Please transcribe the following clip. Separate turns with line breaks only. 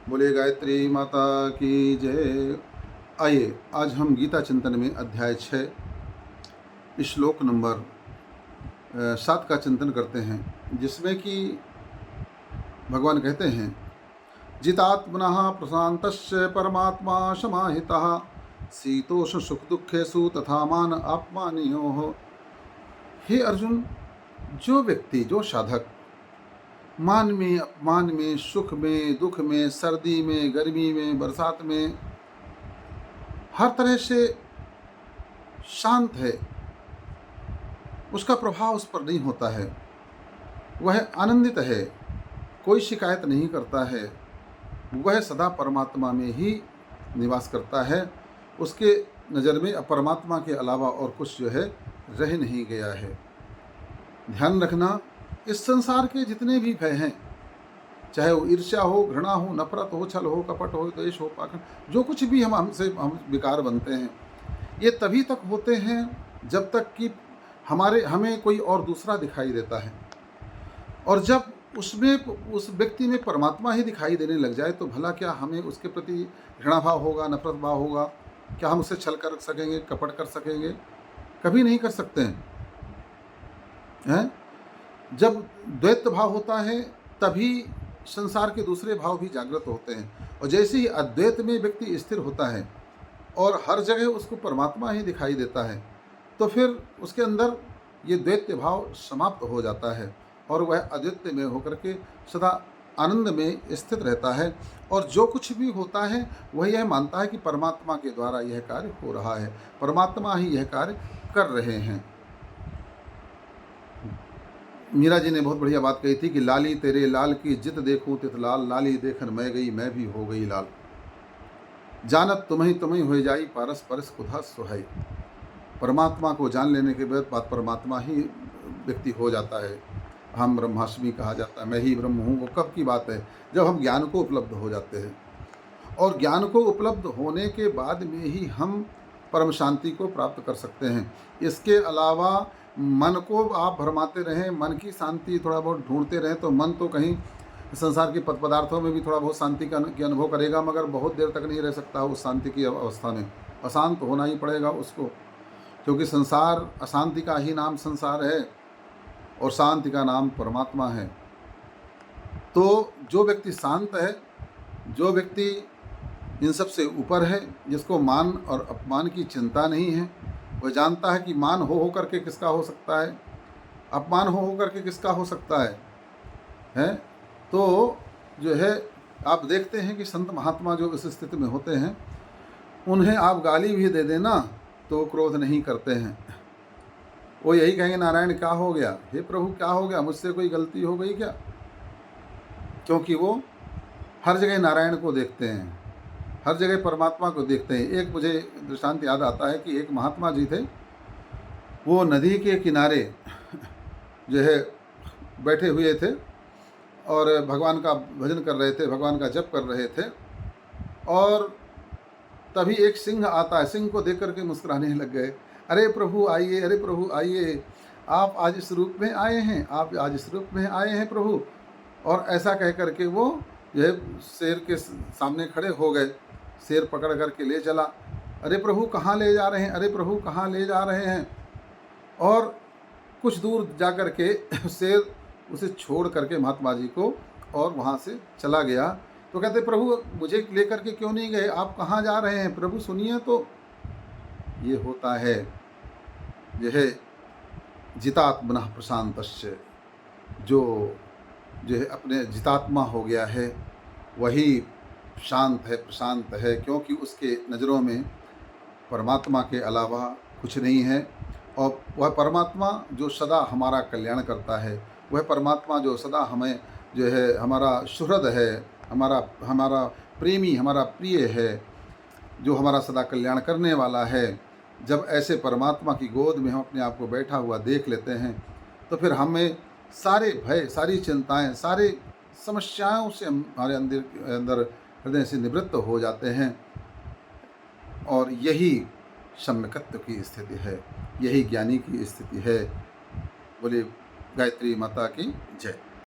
बोले गायत्री माता की जय। आइए आज हम गीता चिंतन में अध्याय 6 श्लोक नंबर 7 का चिंतन करते हैं, जिसमें कि भगवान कहते हैं, जितात्मनः प्रशान्तस्य परमात्मा समाहितः शीतोष्ण सुख दुखेषु तथा मान आत्मानियोः। हे अर्जुन, जो व्यक्ति, जो साधक मान में, अपमान में, सुख में, दुख में, सर्दी में, गर्मी में, बरसात में हर तरह से शांत है, उसका प्रभाव उस पर नहीं होता है, वह आनंदित है, कोई शिकायत नहीं करता है, वह सदा परमात्मा में ही निवास करता है। उसके नज़र में परमात्मा के अलावा और कुछ जो है रह नहीं गया है। ध्यान रखना, इस संसार के जितने भी भय हैं, चाहे वो ईर्ष्या हो, घृणा हो, नफरत हो, छल हो, कपट हो, द्वेष हो, पाखंड, जो कुछ भी हम विकार बनते हैं, ये तभी तक होते हैं जब तक कि हमें कोई और दूसरा दिखाई देता है। और जब उस व्यक्ति में परमात्मा ही दिखाई देने लग जाए तो भला क्या हमें उसके प्रति घृणा भाव होगा, नफरत भाव होगा? क्या हम उससे छल कर सकेंगे, कपट कर सकेंगे? कभी नहीं कर सकते हैं। जब द्वैत भाव होता है तभी संसार के दूसरे भाव भी जागृत होते हैं। और जैसे ही अद्वैत में व्यक्ति स्थिर होता है और हर जगह उसको परमात्मा ही दिखाई देता है, तो फिर उसके अंदर ये द्वैत भाव समाप्त हो जाता है और वह अद्वैत में होकर के सदा आनंद में स्थित रहता है। और जो कुछ भी होता है वह यह मानता है कि परमात्मा के द्वारा यह कार्य हो रहा है, परमात्मा ही यह कार्य कर रहे हैं। मीरा जी ने बहुत बढ़िया बात कही थी कि लाली तेरे लाल की जित देखूं तित लाल, लाली देखन मैं गई मैं भी हो गई लाल। जानत तुम्हें हो जाई पारस परस कुधा सुहाई। परमात्मा को जान लेने के बाद परमात्मा ही व्यक्ति हो जाता है। हम ब्रह्मास्मि कहा जाता है, मैं ही ब्रह्म हूँ। वो कब की बात है? जब हम ज्ञान को उपलब्ध हो जाते हैं। और ज्ञान को उपलब्ध होने के बाद में ही हम परम शांति को प्राप्त कर सकते हैं। इसके अलावा मन को आप भरमाते रहें, मन की शांति थोड़ा बहुत ढूंढते रहें, तो मन तो कहीं संसार के पदार्थों में भी थोड़ा बहुत शांति का अनुभव करेगा, मगर बहुत देर तक नहीं रह सकता उस शांति की अवस्था में। अशांत होना ही पड़ेगा उसको, क्योंकि संसार अशांति का ही नाम संसार है और शांति का नाम परमात्मा है। तो जो व्यक्ति शांत है, जो व्यक्ति इन सब से ऊपर है, जिसको मान और अपमान की चिंता नहीं है, वह जानता है कि मान हो करके किसका हो सकता है, अपमान हो करके किसका हो सकता है। तो जो है आप देखते हैं कि संत महात्मा जो इस स्थिति में होते हैं, उन्हें आप गाली भी दे देना तो क्रोध नहीं करते हैं। वो यही कहेंगे, नारायण क्या हो गया, हे प्रभु क्या हो गया, मुझसे कोई गलती हो गई क्या? क्योंकि वो हर जगह नारायण को देखते हैं, हर जगह परमात्मा को देखते हैं। एक मुझे दृष्टांत याद आता है कि एक महात्मा जी थे, वो नदी के किनारे जो है बैठे हुए थे और भगवान का भजन कर रहे थे, भगवान का जप कर रहे थे। और तभी एक सिंह आता है, सिंह को देख करके मुस्कुराने लग गए। अरे प्रभु आइए, अरे प्रभु आइए, आप आज इस रूप में आए हैं, आप आज इस रूप में आए हैं प्रभु। और ऐसा कह करके वो जो है शेर के सामने खड़े हो गए, शेर पकड़ करके ले चला। अरे प्रभु कहाँ ले जा रहे हैं, अरे प्रभु कहाँ ले जा रहे हैं? और कुछ दूर जा कर के शेर उसे छोड़ करके महात्मा जी को और वहाँ से चला गया। तो कहते, प्रभु मुझे लेकर के क्यों नहीं गए, आप कहाँ जा रहे हैं? प्रभु सुनिए तो। ये होता है यह जितात्मनः प्रशान्तस्य, जो है अपने जितात्मा हो गया है, वही शांत है, प्रशांत है, क्योंकि उसके नज़रों में परमात्मा के अलावा कुछ नहीं है। और वह परमात्मा जो सदा हमारा कल्याण करता है, वह परमात्मा जो सदा हमें जो है हमारा सुहृद है, हमारा प्रेमी, हमारा प्रिय है, जो हमारा सदा कल्याण करने वाला है। जब ऐसे परमात्मा की गोद में हम अपने आप को बैठा हुआ देख लेते हैं, तो फिर हमें सारे भय, सारी चिंताएं, सारी समस्याओं से हमारे अंदर हृदय से निवृत्त हो जाते हैं। और यही सम्यकत्व की स्थिति है, यही ज्ञानी की स्थिति है। बोले गायत्री माता की जय।